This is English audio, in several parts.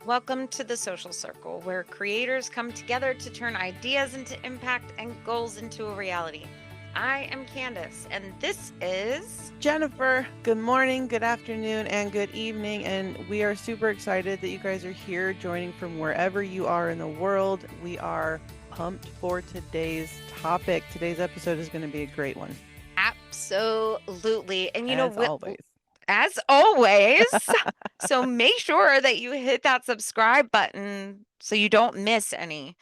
Welcome to the Social Circle, where creators come together to turn ideas into impact and goals into a reality. I am Candace, and this is Jennifer. Good morning, good afternoon, and good evening. And we are super excited that you guys are here joining from wherever you are in the world. We are pumped for today's topic. Today's episode is going to be a great one, absolutely. And as always. as always, so make sure that you hit that subscribe button so you don't miss any.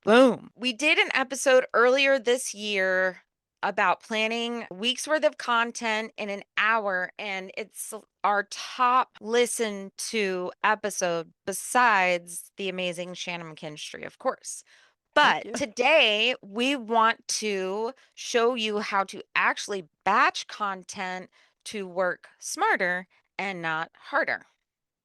Boom. We did an episode earlier this year about planning weeks worth of content in an hour, and it's our top listened to episode besides the amazing Shannon McKinstry, of course. Thank But you. today we want to show you how to actually batch content to work smarter and not harder.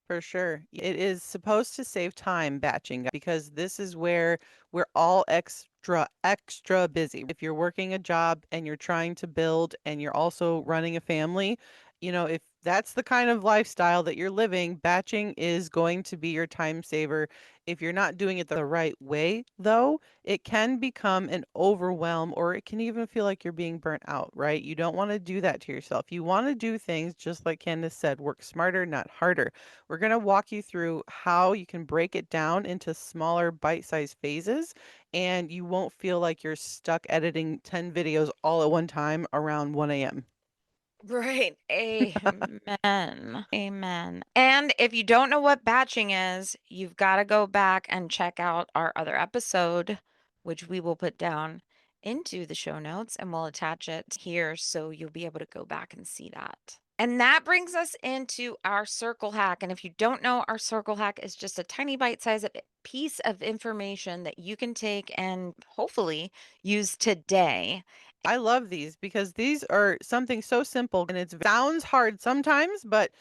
For sure. It is supposed to save time batching because this is where we're all extra busy. If you're working a job and you're trying to build and you're also running a family, if that's the kind of lifestyle that you're living, batching is going to be your time saver. If you're not doing it the right way, though, it can become an overwhelm or it can even feel like you're being burnt out, right? You don't want to do that to yourself. You want to do things just like Candace said, work smarter, not harder. We're going to walk you through how you can break it down into smaller bite-sized phases and you won't feel like you're stuck editing 10 videos all at one time around 1 a.m. Right. Amen. Amen. And if you don't know what batching is, you've got to go back and check out our other episode, which we will put down into the show notes and we'll attach it here so you'll be able to go back and see that. And that brings us into our circle hack. And if you don't know, our circle hack is just a tiny bite-sized piece of information that you can take and hopefully use today. I love these because these are something so simple and it sounds hard sometimes, but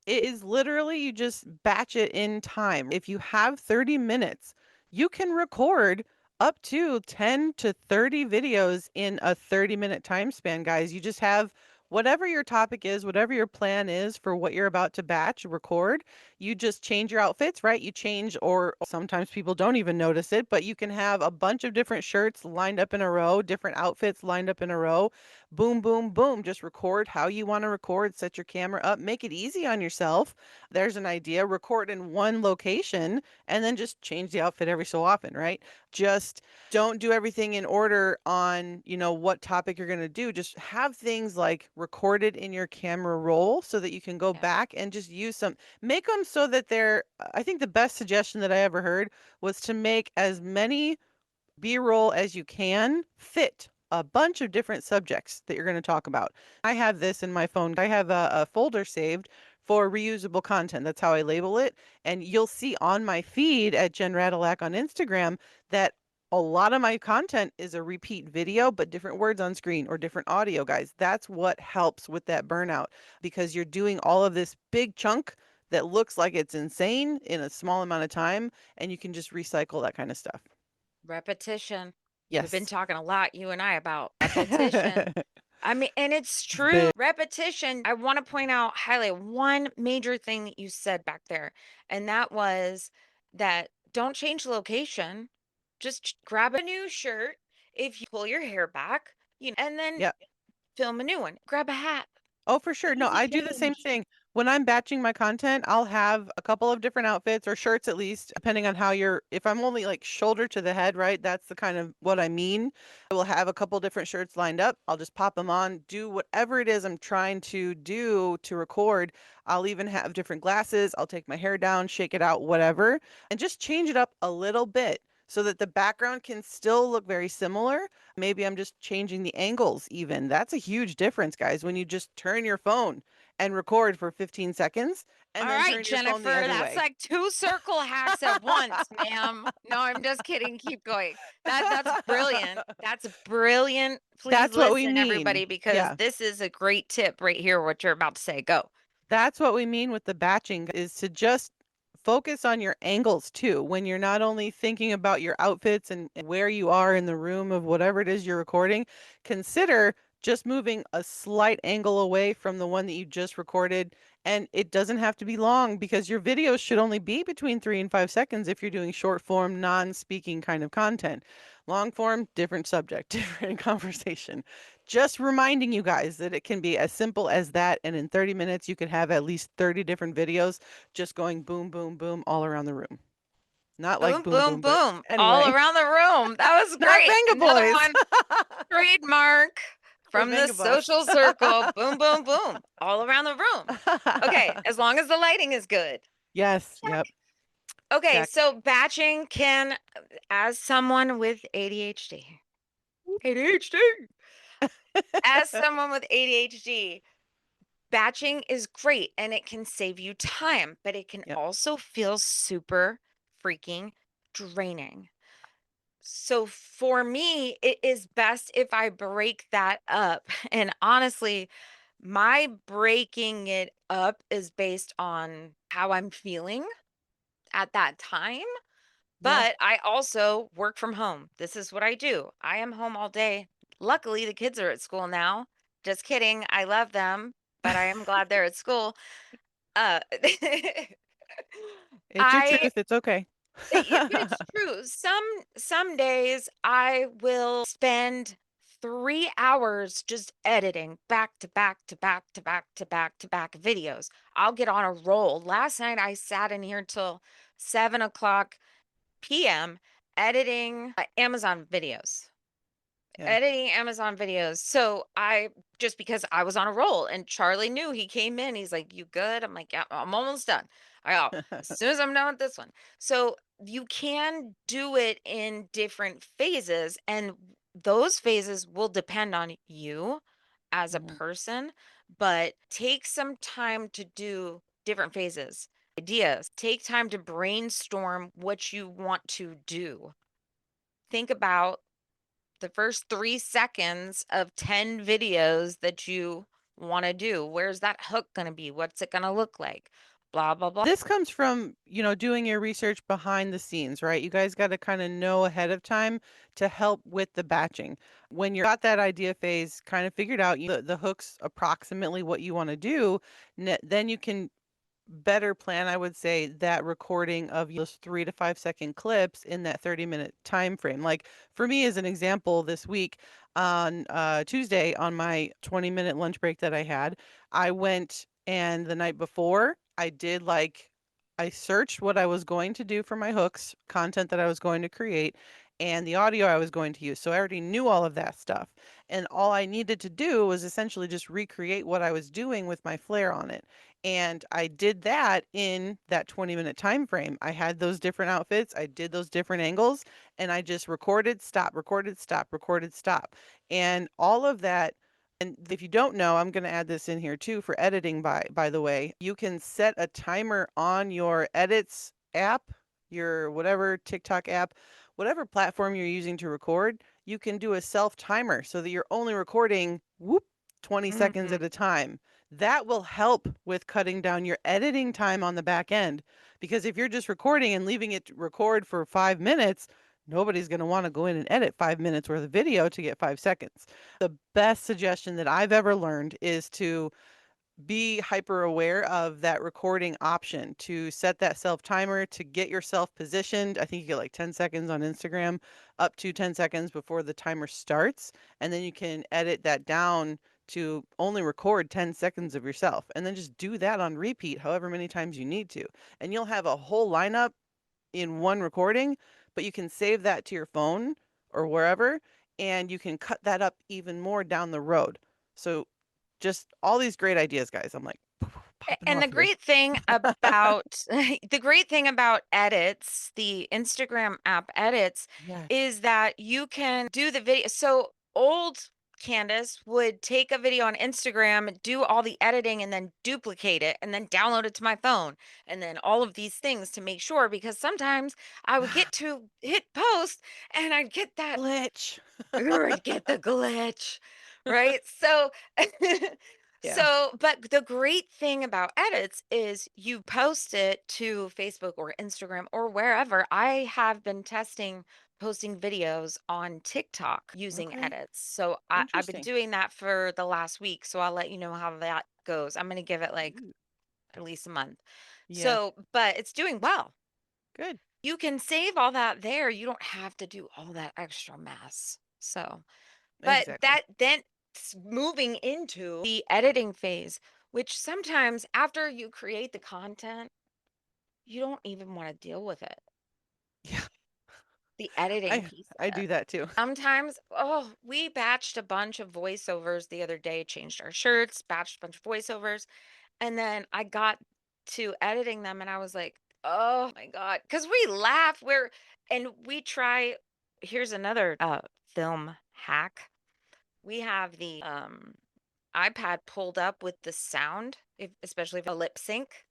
it is literally you just batch it in time. If you have 30 minutes, you can record up to 10 to 30 videos in a 30-minute time span, guys. You just have whatever your topic is, whatever your plan is for what you're about to batch, record. You just change your outfits, right? You change, or sometimes people don't even notice it, but you can have a bunch of different shirts lined up in a row, different outfits lined up in a row. Boom, boom, boom. Just record how you want to record, set your camera up, make it easy on yourself. There's an idea. Record in one location and then just change the outfit every so often, right? Just don't do everything in order on, what topic you're going to do. Just have things like recorded in your camera roll so that you can go Yeah. back and just use some, make them so that they're, I think the best suggestion that I ever heard was to make as many B-roll as you can fit a bunch of different subjects that you're going to talk about. I have this in my phone. I have a folder saved for reusable content. That's how I label it. And you'll see on my feed at Jen Radillac on Instagram that a lot of my content is a repeat video, but different words on screen or different audio, guys. That's what helps with that burnout because you're doing all of this big chunk that looks like it's insane in a small amount of time, and you can just recycle that kind of stuff. Repetition. We've been Yes. talking a lot, you and I, about repetition. I mean, and it's It's big. true. Repetition. I want to point out, highlight one major thing that you said back there, and that was that don't change the location. Just grab a new shirt. If you pull your hair back, and then Yeah. film a new one. Grab a hat. Oh, for sure. No, Easy I do the same change. thing. When I'm batching my content, I'll have a couple of different outfits or shirts at least, depending on how you're, if I'm only like shoulder to the head, right? That's the kind of what I mean. I will have a couple different shirts lined up. I'll just pop them on, do whatever it is I'm trying to do to record. I'll even have different glasses. I'll take my hair down, shake it out, whatever, and just change it up a little bit so that the background can still look very similar. Maybe I'm just changing the angles even. That's a huge difference, guys, when you just turn your phone and record for 15 seconds and All then right, turn your phone the Jennifer, other that's way. like 2 circle hacks at once, ma'am. No, I'm just kidding, keep going. That's brilliant. That's brilliant. Please That's what we listen, everybody, mean. because Yeah. this is a great tip right here, what you're about to say. Go. That's what we mean with the batching is to just focus on your angles too. When you're not only thinking about your outfits and where you are in the room of whatever it is you're recording, consider just moving a slight angle away from the one that you just recorded. And it doesn't have to be long because your videos should only be between 3 and 5 seconds if you're doing short form, non speaking kind of content. Long form, different subject, different conversation. Just reminding you guys that it can be as simple as that. And in 30 minutes, you could have at least 30 different videos just going boom, boom, boom all around the room. Not like Boom, boom, boom, boom, but boom, all anyway, around the room. That was not great. Venga Another Boys one, trademark or from the Venga Boss. social circle. Boom, boom, boom, all around the room. Okay, as long as the lighting is good. Yes, yep, Check. Okay, check. so batching can, as someone with ADHD, ADHD, as someone with ADHD, batching is great and it can save you time, but it can Yep. also feel super freaking draining. So for me, it is best if I break that up. And honestly, my breaking it up is based on how I'm feeling at that time. Yeah. But I also work from home. This is what I do. I am home all day. Luckily, the kids are at school now. Just kidding. I love them, but I am glad they're at school. Uh It's your I truth, it's okay. But it's true. Some days I will spend 3 hours just editing back to back to back to back to back to back videos. I'll get on a roll. Last night I sat in here till 7 o'clock PM editing Amazon videos. Yeah. Editing Amazon videos. So I just because I was on a roll and Charlie knew he came in. He's like, "You good?" I'm like, "Yeah, I'm almost done." I go, as soon as I'm done with this one. So you can do it in different phases, and those phases will depend on you as a Mhm. person, but take some time to do different phases. Ideas. Take time to brainstorm what you want to do. Think about the first 3 seconds of 10 videos that you wanna do. Where's that hook gonna be? What's it gonna look like? Blah, blah, blah. This comes from, doing your research behind the scenes, right? You guys gotta kinda know ahead of time to help with the batching. When you're got that idea phase kind of figured out, the hooks approximately what you wanna do, then you can better plan, I would say, that recording of those 3 to 5 second clips in that 30-minute time frame. Like for me, as an example, this week on Tuesday, on my 20-minute lunch break that I had, I went and the night before, I searched what I was going to do for my hooks, content that I was going to create, and the audio I was going to use. So I already knew all of that stuff. And all I needed to do was essentially just recreate what I was doing with my flair on it. And I did that in that 20-minute time frame. I had those different outfits, I did those different angles, and I just recorded, stop, recorded, stop, recorded, stop. And all of that, and if you don't know, I'm going to add this in here too for editing, by the way. You can set a timer on your edits app, your whatever TikTok app, whatever platform you're using to record, you can do a self timer so that you're only recording 20 seconds Mhm. at a time. That will help with cutting down your editing time on the back end. Because if you're just recording and leaving it to record for 5 minutes, nobody's going to want to go in and edit 5 minutes worth of video to get 5 seconds. The best suggestion that I've ever learned is to be hyper aware of that recording option, to set that self timer, to get yourself positioned. I think you get like 10 seconds on Instagram, up to 10 seconds before the timer starts. And then you can edit that down to only record 10 seconds of yourself. And then just do that on repeat however many times you need to. And you'll have a whole lineup in one recording, but you can save that to your phone or wherever, and you can cut that up even more down the road. So just all these great ideas, guys. I'm like popping And the off here. great thing about the great thing about edits, the Instagram app edits, Yes. is that you can do the video. So old Candace would take a video on Instagram, do all the editing, and then duplicate it, and then download it to my phone, and then all of these things to make sure. Because sometimes I would get to hit post, and I'd get that Glitch. or I'd get the glitch, right? So Yeah. But the great thing about edits is you post it to Facebook or Instagram or wherever. I have been testing posting videos on TikTok using Okay. edits. So I've been Interesting. doing that for the last week. So I'll let you know how that goes. I'm going to give it like Ooh. at least a month. Yeah. So, but it's doing well. Good. You can save all that there. You don't have to do all that extra mess. So, but Exactly. that then moving into the editing phase, which sometimes after you create the content, you don't even want to deal with it. Yeah. The editing I piece I of it. do that too. Sometimes, oh, we batched a bunch of voiceovers the other day, changed our shirts, batched a bunch of voiceovers, and then I got to editing them and I was like, oh my God. Cause we laugh, and we try. Here's another film hack. We have the iPad pulled up with the sound, if, especially if a lip sync.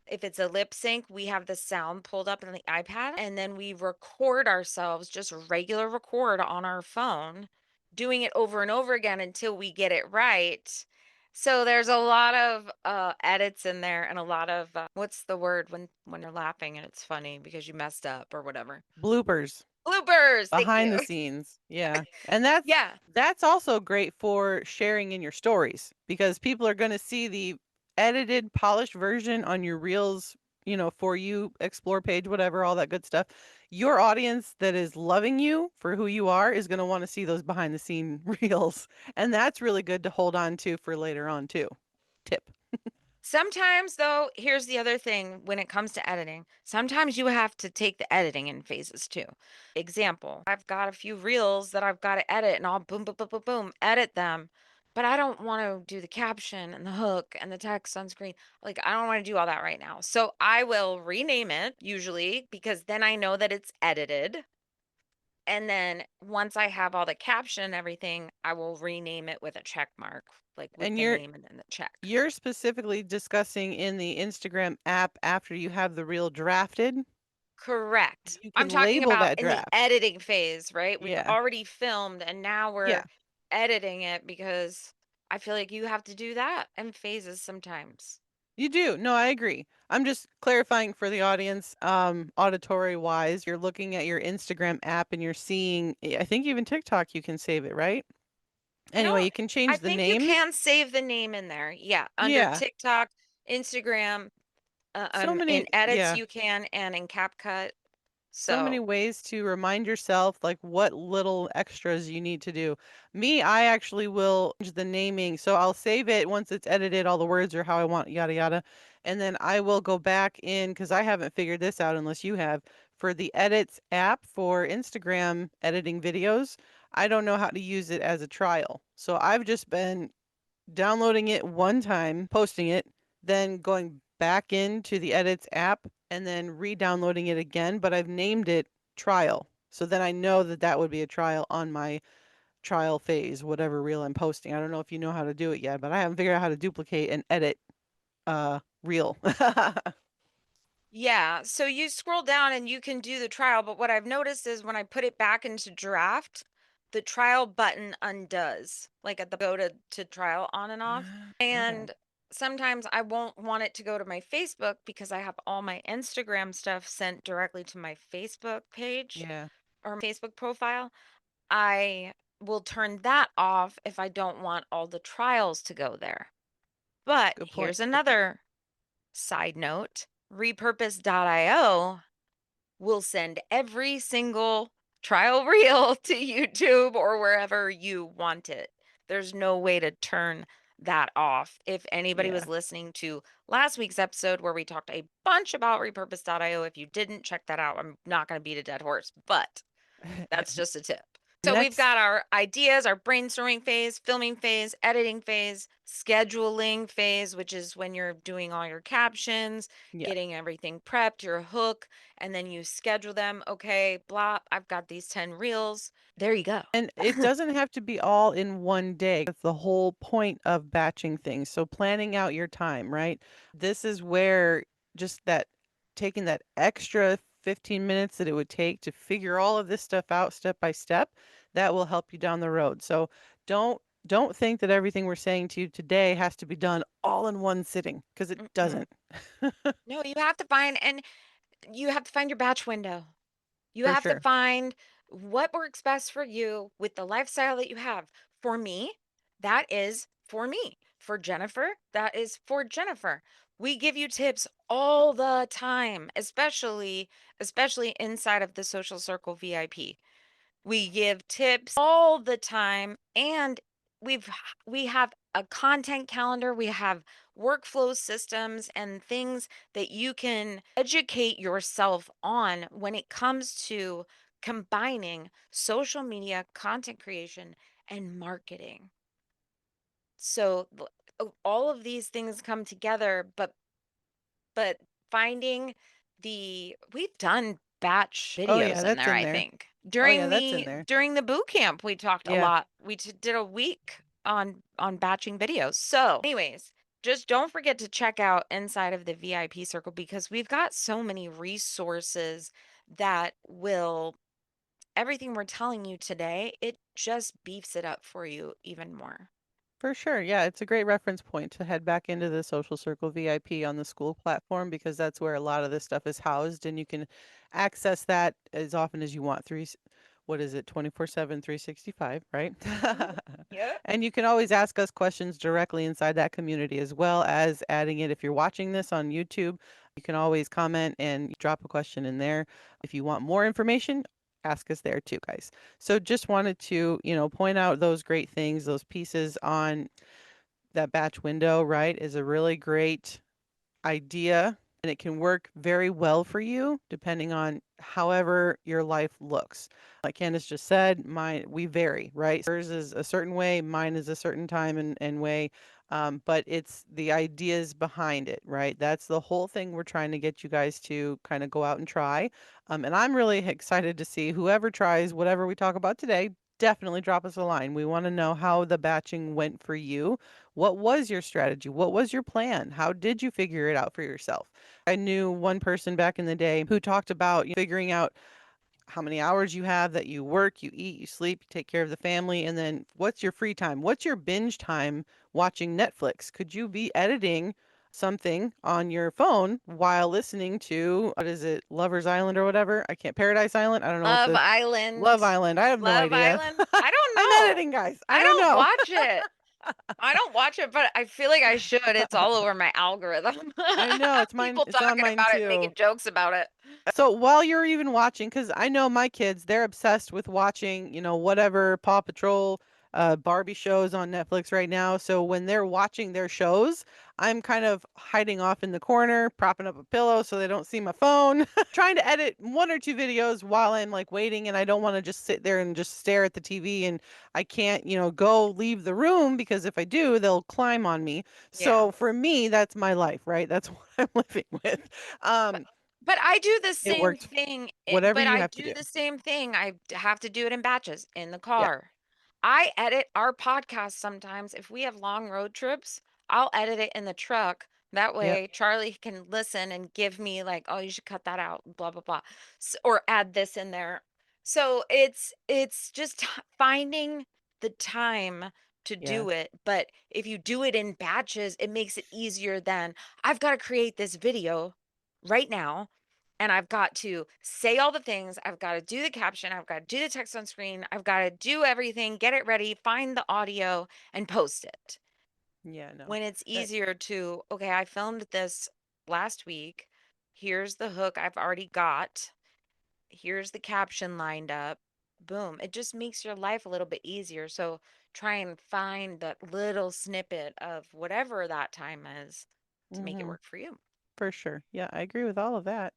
If it's a lip sync, we have the sound pulled up in the iPad and then we record ourselves, just regular record on our phone, doing it over and over again until we get it right. So there's a lot of edits in there and a lot of what's the word when you're laughing and it's funny because you messed up or whatever. Bloopers. Bloopers. Thank Behind you. the scenes, yeah, and that's Yeah. that's also great for sharing in your stories because people are gonna see the edited, polished version on your Reels, For You Explore page, whatever, all that good stuff. Your audience that is loving you for who you are is gonna wanna see those behind the scene reels, and that's really good to hold on to for later on too. Tip. Sometimes, though, here's the other thing when it comes to editing. Sometimes you have to take the editing in phases too. Example, I've got a few reels that I've got to edit and I'll boom, boom, boom, boom, boom, edit them. But I don't want to do the caption and the hook and the text on screen. Like, I don't want to do all that right now. So I will rename it usually because then I know that it's edited. And then once I have all the caption and everything, I will rename it with a check mark, like with And the you're name and then the check. you're specifically discussing in the Instagram app after you have the reel drafted, Correct. you I'm can talking label about that in the draft. editing phase, right? We've Yeah. already filmed and now Yeah. we're editing it because I feel like you have to do that in phases sometimes. You do. No, I agree. I'm just clarifying for the audience, auditory wise, you're looking at your Instagram app and you're seeing, I think even TikTok, you can save it, right? I Anyway, don't you can I change the think you names. can save the name in there. Yeah, under Yeah. TikTok, Instagram, So in many, edits yeah. you can and in CapCut. So many So, ways to remind yourself like what little extras you need to do. Me, I actually will change the naming. So I'll save it once it's edited, all the words are how I want, yada yada. And then I will go back in because I haven't figured this out unless you have for the edits app for Instagram editing videos. I don't know how to use it as a trial. So I've just been downloading it one time, posting it, then going back into the edits app and then re-downloading it again, but I've named it trial. So then I know that that would be a trial on my trial phase, whatever reel I'm posting. I don't know if you know how to do it yet, but I haven't figured out how to duplicate and edit reel. yeah, so you scroll down and you can do the trial, but what I've noticed is when I put it back into draft, the trial button undoes, like at the go to trial on and off. Okay. And sometimes I won't want it to go to my Facebook because I have all my Instagram stuff sent directly to my Facebook page Yeah, or Facebook profile. I will turn that off if I don't want all the trials to go there. But good point. here's Good point. another side note, repurpose.io will send every single trial reel to YouTube or wherever you want it. There's no way to turn that off. If anybody Yeah. was listening to last week's episode where we talked a bunch about repurpose.io, if you didn't check that out, I'm not going to beat a dead horse, but that's just a tip. So we've Next, got our ideas, our brainstorming phase, filming phase, editing phase, scheduling phase, which is when you're doing all your captions, yeah. getting everything prepped, your hook, and then you schedule them. Okay, blah, I've got these 10 reels. There you go. And it doesn't have to be all in one day. That's the whole point of batching things. So planning out your time, right? This is where just that taking that extra 15 minutes that it would take to figure all of this stuff out step by step, that will help you down the road. So don't don't think that everything we're saying to you today has to be done all in one sitting because it Mm-mm. doesn't. No, you have to find, and you have to find your batch window. You For have to sure. find what works best for you with the lifestyle that you have. For me, that is for me. For Jennifer, that is for Jennifer. We give you tips all the time, especially inside of the Social Circle VIP. We give tips all the time, and we've we have a content calendar, we have workflow systems and things that you can educate yourself on when it comes to combining social media, content creation, and marketing. So all of these things come together, but finding we've done batch Oh yeah, videos in that's there, in I there. think. Oh yeah, During that's in the there. during the boot camp, we talked a Yeah, lot. We did a week on batching videos. So, anyways, just don't forget to check out inside of the VIP circle because we've got so many resources that will everything we're telling you today, it just beefs it up for you even more. for sure. Yeah, it's a great reference point to head back into the Social Circle VIP on the school platform because that's where a lot of this stuff is housed and you can access that as often as you want. What is it? 24/7, 365, right? Yep. And you can always ask us questions directly inside that community as well as adding it. If you're watching this on YouTube, you can always comment and drop a question in there. If you want more information, ask us there too, guys. So just wanted to, point out those great things, those pieces on that batch window, right, is a really great idea and it can work very well for you depending on however your life looks. Like Candace just said, mine we vary, right? Hers is a certain way, mine is a certain time and way. But it's the ideas behind it, right? That's the whole thing we're trying to get you guys to kind of go out and try. And I'm really excited to see whoever tries whatever we talk about today. Definitely drop us a line. We want to know how the batching went for you. What was your strategy? What was your plan? How did you figure it out for yourself? I knew one person back in the day who talked about figuring out how many hours you have that you work, you eat, you sleep, you take care of the family, and then what's your free time? What's your binge time watching Netflix? Could you be editing something on your phone while listening to what is it, Lover's Island or whatever? I can't Paradise Island. I don't know what Love the Love Island. Island. I have no Love idea. Island. I don't I'm know. editing, guys. I I don't don't know. watch it. I don't watch it, but I feel like I should. It's all over my algorithm. I know it's mine. People It's on talking mine about it, too. making jokes about it. So while you're even watching, because I know my kids, they're obsessed with watching, whatever Paw Patrol, Barbie shows on Netflix right now. So when they're watching their shows, I'm kind of hiding off in the corner, propping up a pillow so they don't see my phone, trying to edit one or two videos while I'm like waiting. And I don't want to just sit there and just stare at the TV. And I can't, go leave the room because if I do, they'll climb on me. Yeah. So for me, that's my life, right? That's what I'm living with. But Um, but I do the it same worked thing. whatever But you I have to do do. the same thing. I have to do it in batches in the Yeah. car. I edit our podcast sometimes. If we have long road trips, I'll edit it in the truck. That Yep. way, Charlie can listen and give me like, "Oh, you should cut that out," blah blah blah, or add this in there. So it's just finding the time to Yeah. do it. But if you do it in batches, it makes it easier than I've got to create this video right now. And I've got to say all the things. I've got to do the caption. I've got to do the text on screen. I've got to do everything, get it ready, find the audio, and post it. Yeah, no. When it's That easier to, okay, I filmed this last week. Here's the hook I've already got. Here's the caption lined up. Boom. It just makes your life a little bit easier. So try and find that little snippet of whatever that time is to make it mhm, work for you. for sure. Yeah, I agree with all of that.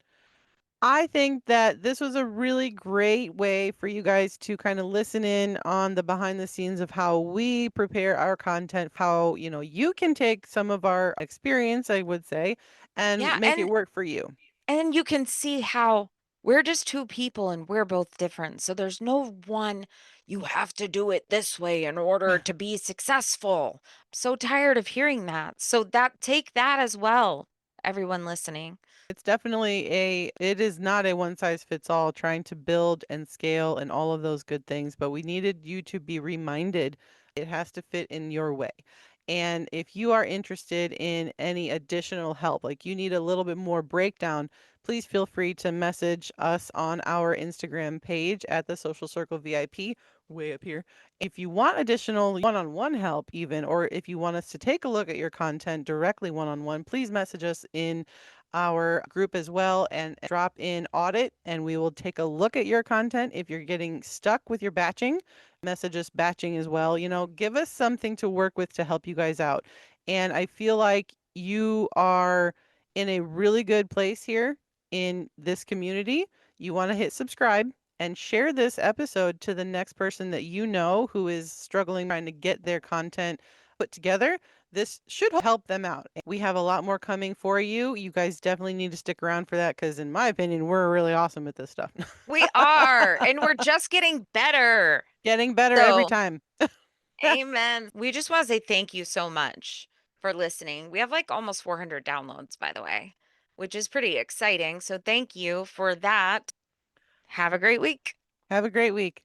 I think that this was a really great way for you guys to kind of listen in on the behind the scenes of how we prepare our content, how, you can take some of our experience, I would say, and Yeah, make it work for you. and you can see how we're just two people and we're both different. So there's no one, you have to do it this way in order to be successful. I'm so tired of hearing that. So that take that as well, everyone listening. It's definitely it is not a one size fits all trying to build and scale and all of those good things, but we needed you to be reminded It has to fit in your way. And if you are interested in any additional help, like you need a little bit more breakdown, please feel free to message us on our Instagram page at the Social Circle VIP, way up here. If you want additional one on one help, even, or if you want us to take a look at your content directly one on one, please message us in our group as well and drop in audit, and we will take a look at your content. If you're getting stuck with your batching, message us batching as well. Give us something to work with to help you guys out. And I feel like you are in a really good place here in this community. You want to hit subscribe and share this episode to the next person that you know who is struggling trying to get their content put together. This should help them out. We have a lot more coming for you. You guys definitely need to stick around for that because, in my opinion, we're really awesome at this stuff. We are, and we're just getting better. Getting better every So, time. amen. We just want to say thank you so much for listening. We have like almost 400 downloads, by the way, which is pretty exciting. So, thank you for that. Have a great week. Have a great week.